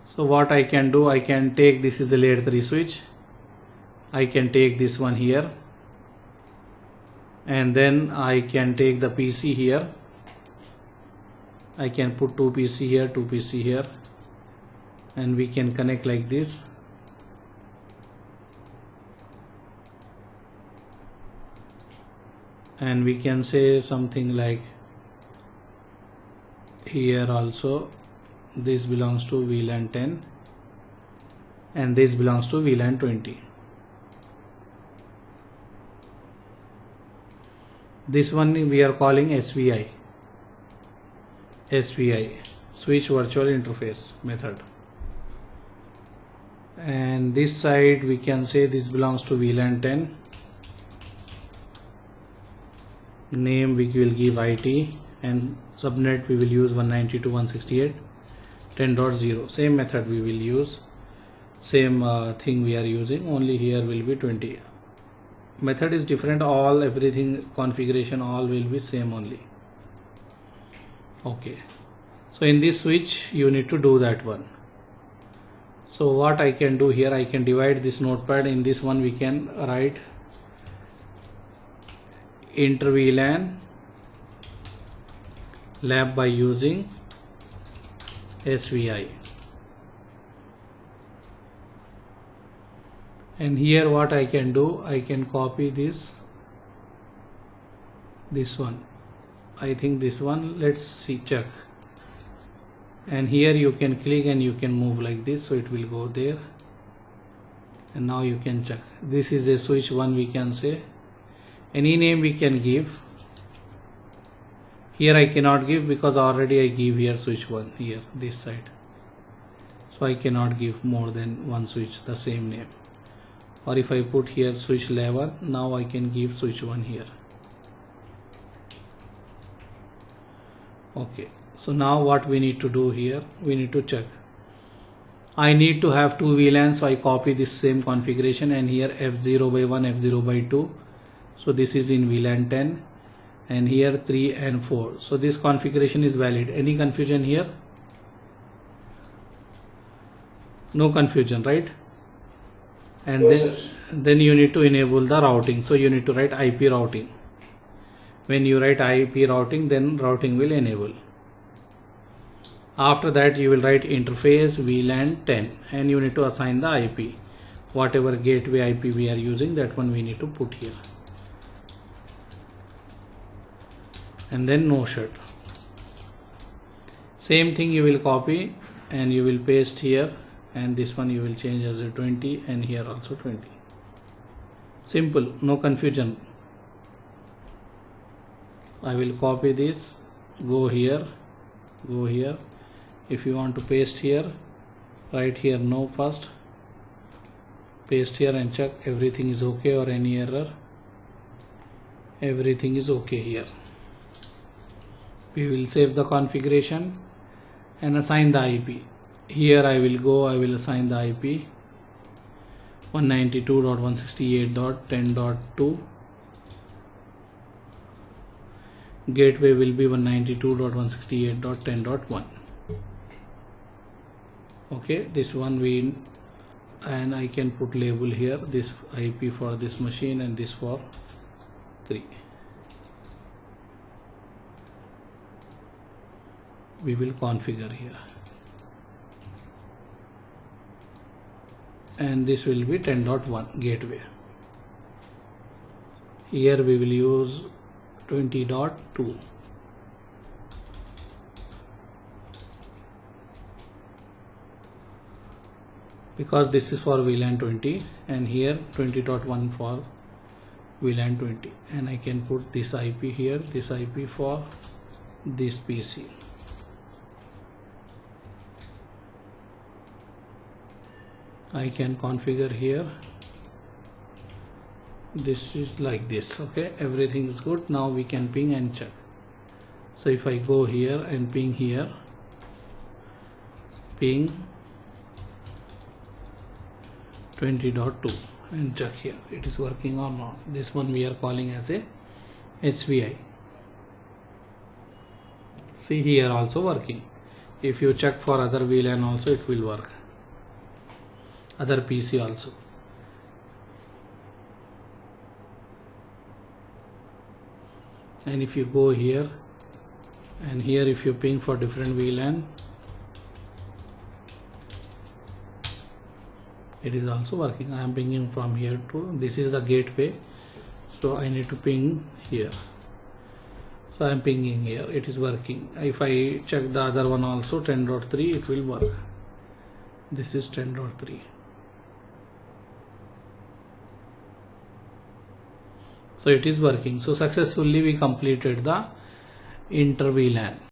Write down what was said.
So what I can do, I can take, this is a layer 3 switch, I can take this one here, and then I can take the PC here, I can put 2 PC here, 2 PC here, and we can connect like this. And we can say something like here also this belongs to VLAN 10 and this belongs to VLAN 20. This one we are calling SVI, switch virtual interface method. And this side we can say this belongs to VLAN 10, name we will give IT, and subnet we will use 192.168.10.0. same method we will use, same thing we are using, only here will be 20. Method is different, all everything configuration all will be same only. Okay, so in this switch you need to do that one. So what I can do here, I can divide this notepad. In this one we can write inter-vlan lab by using SVI. And here what I can do, I can copy this one, I think this one, let's see, check. And here you can click and you can move like this, so it will go there. And now you can check, this is a switch 1 we can say, any name we can give. Here I cannot give because already I give here switch 1 here this side, so I cannot give more than one switch the same name. Or if I put here switch 11, now I can give switch 1 here. Okay, so now what we need to do here, we need to check. I need to have 2 VLANs, so I copy this same configuration, and here F0 by 1, F0 by 2. So this is in VLAN 10, and here 3 and 4. So this configuration is valid. Any confusion here? No confusion, right? And then you need to enable the routing. So you need to write IP routing. When you write IP routing, then routing will enable. After that you will write interface VLAN 10, and you need to assign the IP. Whatever gateway IP we are using, that one we need to put here. And then no shut. Same thing you will copy and you will paste here, and this one you will change as a 20, and here also 20. Simple, no confusion. I will copy this, go here, go here. If you want to paste here, write here no first, paste here and check everything is okay or any error. Everything is okay here. We will save the configuration and assign the IP. Here I will go, I will assign the IP 192.168.10.2. Gateway will be 192.168.10.1. Okay, this one we, and I can put label here, this IP for this machine and this for 3. We will configure here, and this will be 10.1 gateway. Here we will use 20.2. because this is for VLAN 20, and here 20.1 for VLAN 20, and I can put this IP here, this IP for this PC. I can configure here, this is like this. Okay, everything is good. Now we can ping and check. So if I go here and ping here, ping 20.2 and check here it is working or not. This one we are calling as a SVI. See, here also working. If you check for other VLAN also, it will work, other PC also. And if you go here and here, if you ping for different VLAN, it is also working. I am pinging from here to, this is the gateway, so I need to ping here. So I am pinging here, it is working. If I check the other one also, 10.3, it will work. This is 10.3. So it is working. So successfully we completed the inter-vlan.